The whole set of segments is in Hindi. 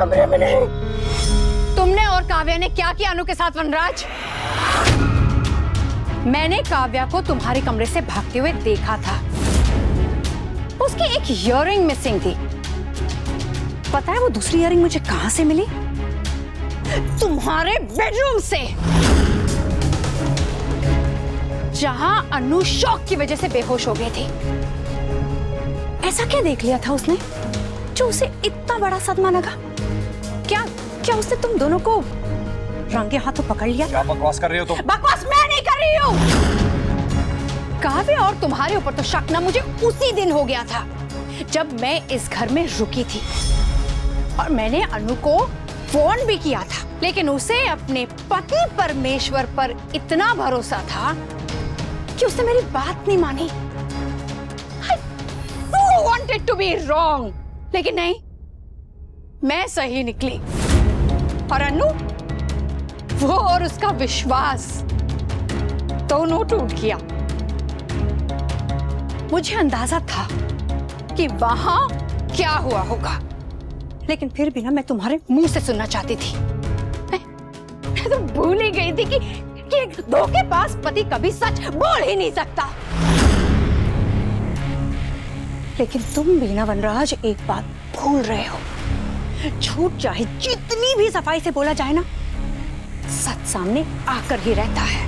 कमरे में नहीं। तुमने और काव्या ने क्या किया अनु के साथ वनराज? मैंने काव्या को तुम्हारे कमरे से भागते हुए देखा था। उसकी एक इयररिंग मिसिंग थी। पता है वो दूसरी इयररिंग मुझे कहां से मिली? तुम्हारे बेडरूम से, जहां अनु शॉक की वजह से बेहोश हो गई थी। ऐसा क्या देख लिया था उसने जो उसे इतना बड़ा सदमा लगा? क्या उसने तुम दोनों को रंगे हाथों पकड़ लिया? क्या बकवास कर रही हो तुम? बकवास मैं नहीं कर रही हूँ। काव्य और तुम्हारे ऊपर तो शक ना मुझे उसी दिन हो गया था जब मैं इस घर में रुकी थी, और मैंने अनु को फोन भी किया था, लेकिन उसे अपने पति परमेश्वर पर इतना भरोसा था कि उसने मेरी बात नहीं मानी। I so wanted to be wrong, लेकिन नहीं, मैं सही निकली। और अनु, वो और उसका विश्वास दोनों टूट गया। मुझे अंदाजा था कि वहां क्या हुआ होगा, लेकिन फिर भी ना मैं तुम्हारे मुंह से सुनना चाहती थी। मैं तो भूल ही गई थी कि एक धोखेबाज पति कभी सच बोल ही नहीं सकता। लेकिन तुम भी ना वनराज एक बात भूल रहे हो, झूठ चाहे जितनी भी सफाई से बोला जाए ना, सच सामने आकर ही रहता है।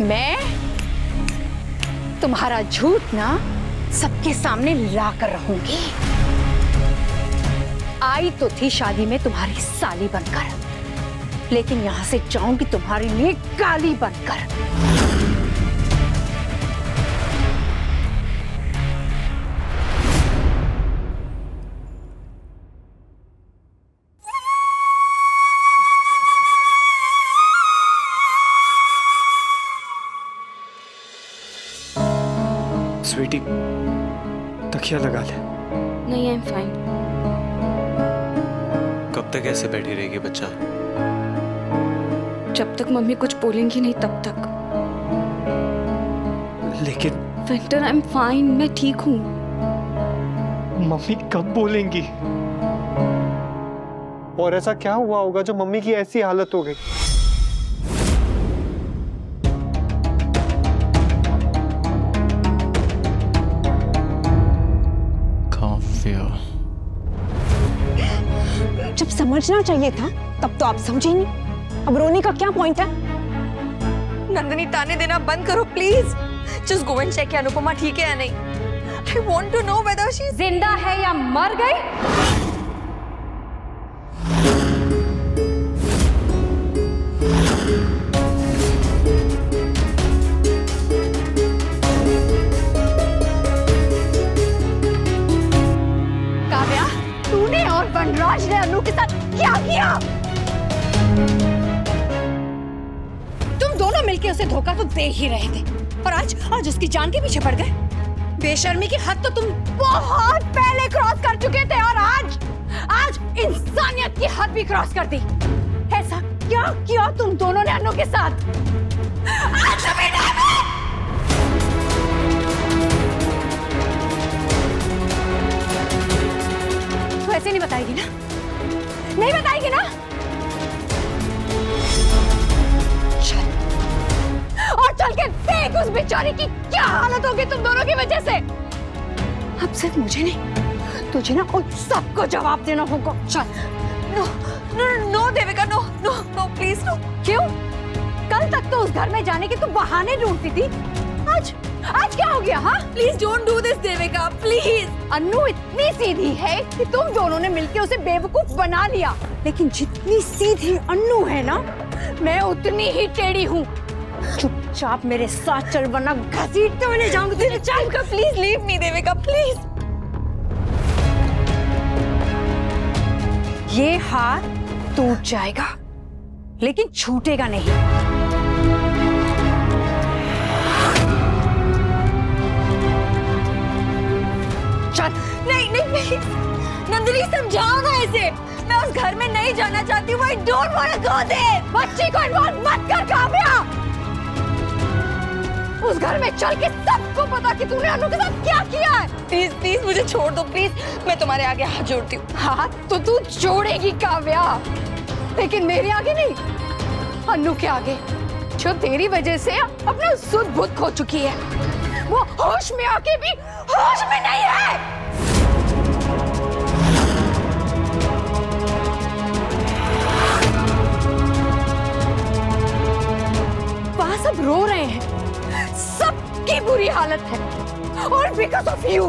मैं तुम्हारा झूठ ना सबके सामने लाकर रहूंगी। आई तो थी शादी में तुम्हारी साली बनकर, लेकिन यहां से जाऊंगी तुम्हारे लिए गाली बनकर। स्वीटी, तकिया लगा ले। नहीं, आई एम फाइन। कब तक ऐसे बैठी रहेगी बच्चा? जब तक मम्मी कुछ बोलेंगी नहीं तब तक। लेकिन विंटर, आई एम फाइन, मैं ठीक हूँ। मम्मी कब बोलेंगी? और ऐसा क्या हुआ होगा जो मम्मी की ऐसी हालत हो गई? जब समझना चाहिए था तब तो आप समझे नहीं। अब रोने का क्या पॉइंट है? नंदिनी, ताने देना बंद करो please. Just go and check कि अनुपमा ठीक है या नहीं। I want to know whether she जिंदा है या मर गई। काव्या, तूने और वनराज ने अनु के साथ क्या किया? तुम दोनों मिलके उसे धोखा तो दे ही रहे थे, और आज उसकी जान के पीछे पड़ गए। बेशर्मी की हद तो तुम बहुत पहले क्रॉस कर चुके थे, और आज इंसानियत की हद भी क्रॉस कर दी। ऐसा क्या किया तुम दोनों ने अनु के साथ? आज तुम्हें तो ऐसे नहीं बताएगी ना? नहीं बताएगी ना? चल, और चल के देख उस बेचारी की क्या हालत होगी तुम दोनों की वजह से। अब सिर्फ मुझे नहीं, तुझे ना उन सबको जवाब देना होगा। चल। No no no Devika, no no no please no. क्यों? कल तक तो उस घर में जाने के तू बहाने ढूंढती थी, आज क्या हो गया? हाँ, please don't do this Devika, please. Anu इतनी सीधी है कि तुम दोनों ने मिलकर उसे बेवकूफ बना लिया, लेकिन जितनी सीधी अनु है ना, मैं उतनी ही टेढ़ी हूँ। चुपचाप मेरे साथ चल, वरना घसीटते हुए ले जाऊंगी। Devika please leave me, Devika please. ये हाथ टूट जाएगा, लेकिन छूटेगा नहीं। चल। नहीं नहीं प्लीज, नंदिनी समझाओ ना इसे। मैं उस घर में नहीं जाना चाहती हूँ। I don't want to go there। बच्ची को इन्वॉल्व मत कर काव्या। उस घर में चल के सबको पता कि तूने अनु के साथ क्या किया है। प्लीज प्लीज मुझे छोड़ दो प्लीज, मैं तुम्हारे आगे हाथ जोड़ती हूँ। हाथ तो तू जोड़ेगी काव्या, लेकिन मेरे आगे नहीं, अनु के आगे, जो तेरी वजह से अपना सुध बुध खो चुकी है। वो होश में आके भी होश में नहीं है। वहां सब रो रहे हैं, सबकी बुरी हालत है, और बिकॉज ऑफ यू।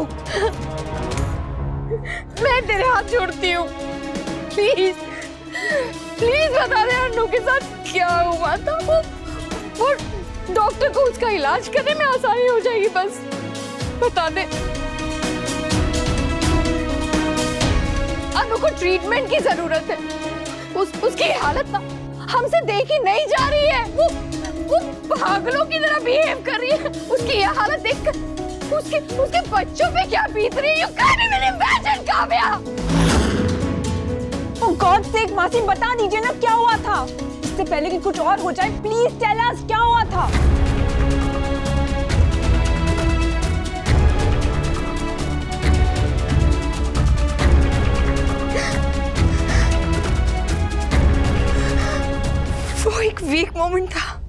मैं तेरे हाथ जोड़ती हूँ, प्लीज प्लीज बता दे अनु के साथ क्या हुआ था। वो डॉक्टर को उसका इलाज करने में आसानी हो जाएगी, बस बता दे। अनु को ट्रीटमेंट की जरूरत है। उसकी हालत ना हमसे देखी नहीं जा रही है। वो पागलों की तरह बिहेव कर रही है। उसकी यह हालत देखकर उसके बच्चों पे क्या बीत रही है, you can't even imagine, Kavya. Oh God sake, मासी बता दीजिए ना क्या हुआ था, इससे पहले कि कुछ और हो जाए। प्लीज टेल अस क्या हुआ था। वो एक वीक मोमेंट था।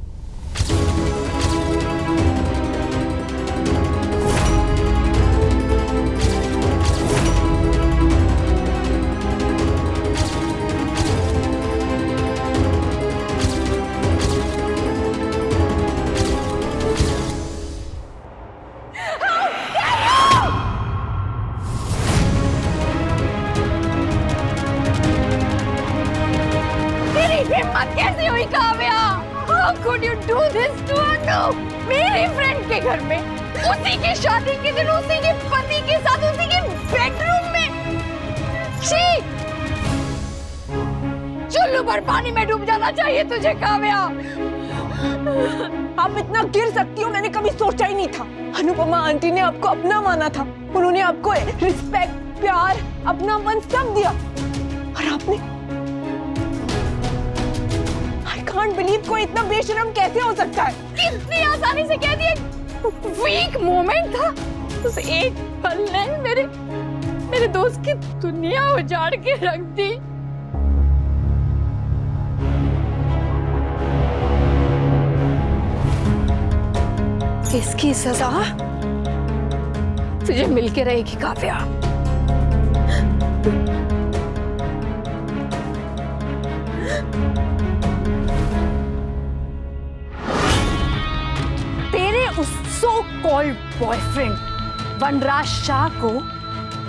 हिम्मत कैसे हुई Kavya? How could you do this to Anu? मेरी फ्रेंड के घर में, उसी की शादी के दिन, उसी के पति के साथ, उसी के बेडरूम में। छी! चुल्लू पर पानी में डूब जाना चाहिए तुझे काव्या। आप इतना गिर सकती हो, मैंने कभी सोचा ही नहीं था। अनुपमा आंटी ने आपको अपना माना था, उन्होंने आपको रिस्पेक्ट, प्यार, अपनापन सब दिया, और आपने can't believe कोई इतना बेशरम कैसे हो सकता है। कितनी आसानी से कह दिया वीक मोमेंट था। उस एक पल ने मेरे दोस्त की दुनिया उजाड़ के रख दी। इसकी सजा तुझे मिलके रहेगी काव्या। सो कॉल्ड बॉयफ्रेंड वनराज शाह को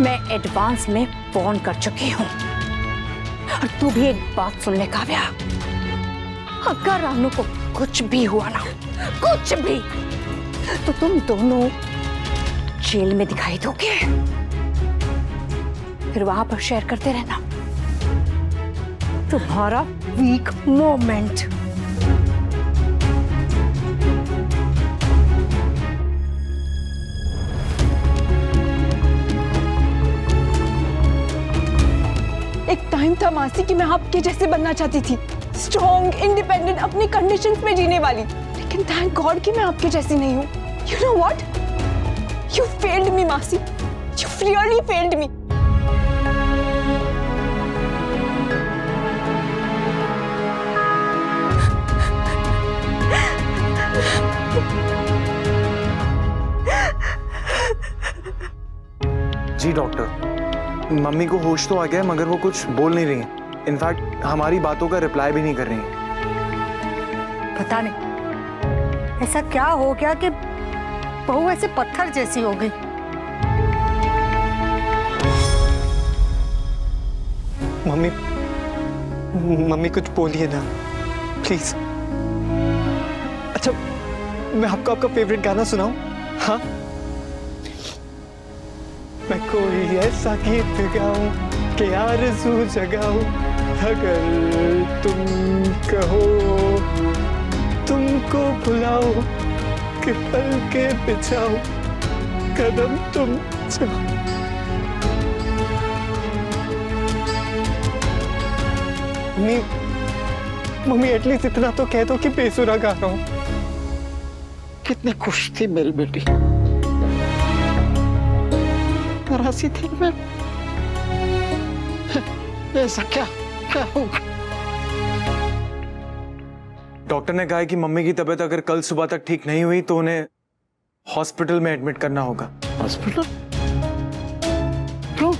मैं एडवांस में फोन कर चुकी हूँ। और तू भी एक बात सुन ले काव्या, अगर रानू को कुछ भी हुआ ना, कुछ भी, तो तुम दोनों जेल में दिखाई दोगे। फिर वहां पर शेयर करते रहना तुम्हारा वीक मोमेंट। एक टाइम था मासी कि मैं आपके जैसे बनना चाहती थी, स्ट्रॉन्ग, इंडिपेंडेंट, अपनी कंडीशंस में जीने वाली। लेकिन थैंक गॉड कि मैं आपके जैसी नहीं हूँ। You know what, you failed me मासी, यू रियली फेल्ड मी। जी डॉक्टर, मम्मी को होश तो आ गया है, मगर वो कुछ बोल नहीं रही हैं। इनफैक्ट हमारी बातों का रिप्लाई भी नहीं कर रही हैं। पता नहीं ऐसा क्या हो गया कि बहू ऐसे पत्थर जैसी हो गई। मम्मी कुछ बोलिए ना प्लीज। अच्छा, मैं आपको आपका फेवरेट गाना सुनाऊं? हाँ, मैं कोई ऐसा गीत गाऊं कि आरज़ू जगाऊं, अगर तुम कहो तुमको बुलाओ, कि पल के बिछाओ, कदम तुम चलो। मम्मी एटलीस्ट इतना तो कह दो कि बेसुरा गा रहा हूं। कितनी खुश थी मेरी बेटी, हंसी थी मैं। ऐसा क्या क्या होगा? डॉक्टर ने कहा है कि मम्मी की तबीयत अगर कल सुबह तक ठीक नहीं हुई तो उन्हें हॉस्पिटल में एडमिट करना होगा। हॉस्पिटल? क्यों?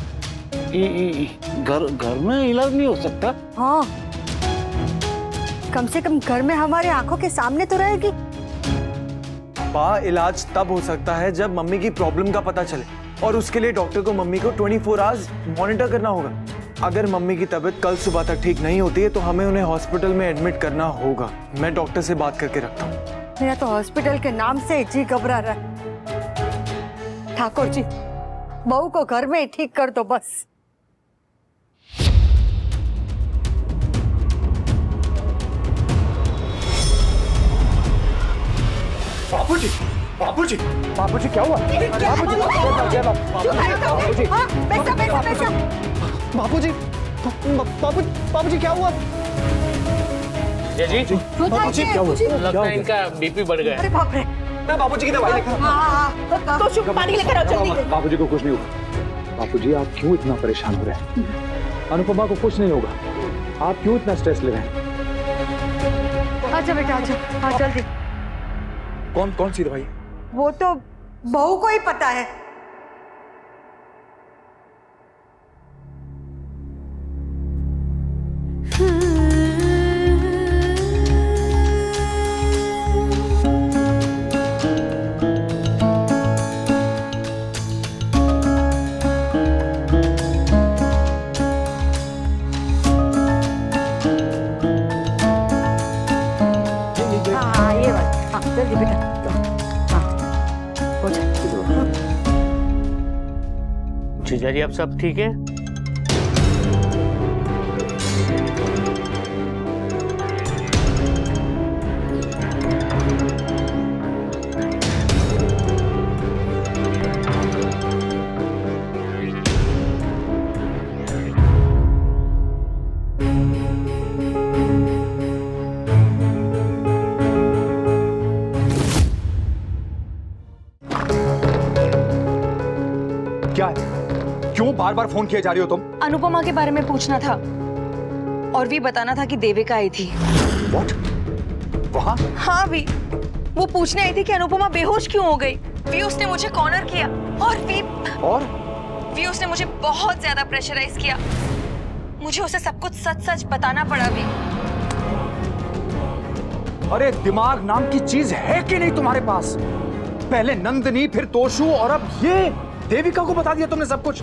घर में इलाज नहीं हो सकता? हाँ, कम से कम घर में हमारे आंखों के सामने तो रहेगी। इलाज तब हो सकता है जब मम्मी की प्रॉब्लम का पता चले, और उसके लिए डॉक्टर को मम्मी को 24 आवर्स मॉनिटर करना होगा। अगर मम्मी की तबीयत कल सुबह तक ठीक नहीं होती है तो हमें उन्हें हॉस्पिटल में एडमिट करना होगा। मैं डॉक्टर से बात करके रखता हूँ। मेरा तो हॉस्पिटल के नाम से जी घबरा रहा है। ठाकुर जी, बहू को घर में ही ठीक कर दो बस। बाबूजी, बाबूजी, बाबूजी क्या हुआ? बाबूजी, बाबूजी, बाबूजी क्या हुआ? जी बाबूजी क्या हुआ? लगता है इनका बीपी बढ़ गया। अरे बाप रे! मैं बाबूजी की दवाई लेकर तो शुभ पानी लेकर आओ जल्दी। बाबूजी को कुछ नहीं होगा। बाबूजी आप क्यों इतना परेशान हो रहे हैं? अनुपमा को कुछ नहीं होगा। आप क्यों इतना स्ट्रेस ले रहे हैं? आजा बेटा, आजा, हाँ जल्दी। कौन सी दवाई? वो तो बहू को ही पता है। हाँ ये बात, हाँ जल्दी बेटा, हाँ हो जाए। जीजा जी, अब सब ठीक है? क्या है? क्यों बार बार फोन किए जा रही हो तुम? अनुपमा के बारे में पूछना था और भी बताना था कि देविका आई थी। What? वहाँ? हाँ भी, वो पूछने आई थी कि अनुपमा बेहोश क्यों हो गई। भी उसने मुझे कॉर्नर किया और भी उसने मुझे बहुत ज्यादा प्रेशराइज किया। मुझे उसे सब कुछ सच सच बताना पड़ा भी। अरे दिमाग नाम की चीज है कि नहीं तुम्हारे पास? पहले नंदनी, फिर तोशु, और अब ये देविका को बता दिया तुमने सब कुछ।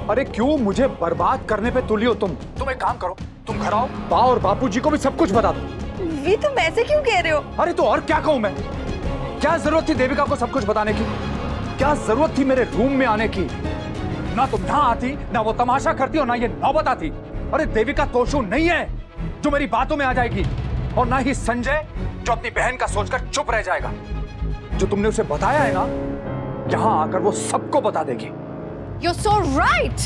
अरे क्यों मुझे बर्बाद करने पे तुली हो तुम? तुम एक काम करो, तुम घर आओ, बा और बापूजी को भी सब कुछ बता दो। भी तुम ऐसे क्यों कह रहे हो? अरे तो और क्या कहूं मैं? क्या जरूरत थी देविका को सब कुछ बताने की? क्या जरूरत थी मेरे रूम में आने की? ना तुम यहाँ आती, ना वो तमाशा करती, और ना ये नौबत आती। अरे देविका तोशु नहीं है जो मेरी बातों में आ जाएगी, और ना ही संजय जो अपनी बहन का सोचकर चुप रह जाएगा। जो तुमने उसे बताया है ना, यहाँ आकर वो सबको बता देगी। You're so right.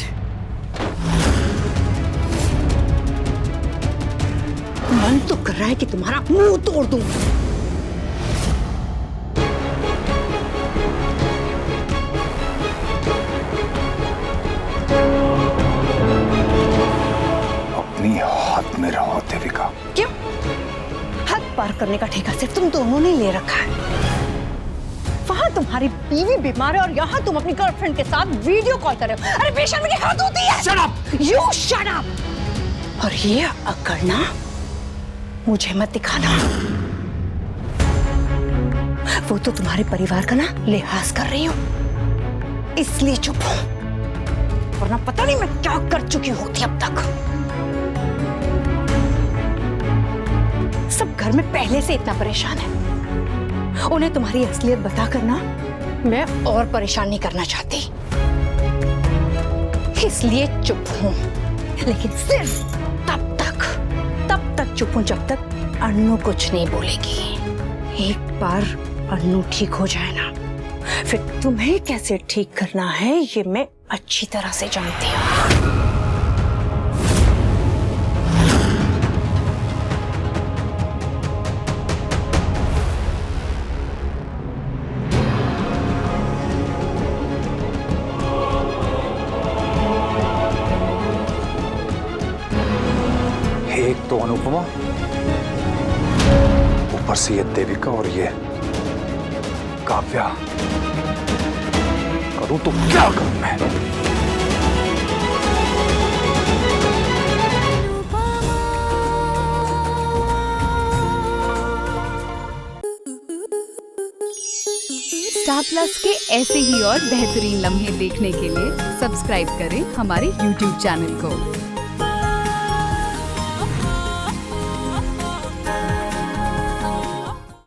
मन तो कर रहा है कि तुम्हारा मुंह तोड़ दूं। अपनी हद में रहो देविका। क्यों? हद पार करने का ठेका सिर्फ तुम दोनों ने ले रखा है। वहां तुम्हारी बीवी बीमार है और यहाँ तुम अपनी गर्लफ्रेंड के साथ वीडियो कॉल कर रहे हो। अरे बेशर्मी की हद होती है। Shut up! You shut up! और ये अकड़ना मुझे मत दिखाना। वो तो तुम्हारे परिवार का ना लिहाज कर रही हूँ, इसलिए चुप हूं, वरना पता नहीं मैं क्या कर चुकी होती अब तक। सब घर में पहले से इतना परेशान है, उन्हें तुम्हारी असलियत बताकर ना मैं और परेशान नहीं करना चाहती, इसलिए चुप हूं। लेकिन सिर्फ तब तक चुप हूं जब तक अन्नू कुछ नहीं बोलेगी। एक बार अन्नू ठीक हो जाए ना, फिर तुम्हें कैसे ठीक करना है ये मैं अच्छी तरह से जानती हूँ। तो अनुपमा, ऊपर से ये देविका और ये काव्या, करूं तो क्या करूं मैं? स्टार प्लस के ऐसे ही और बेहतरीन लम्हे देखने के लिए सब्सक्राइब करें हमारे YouTube चैनल को।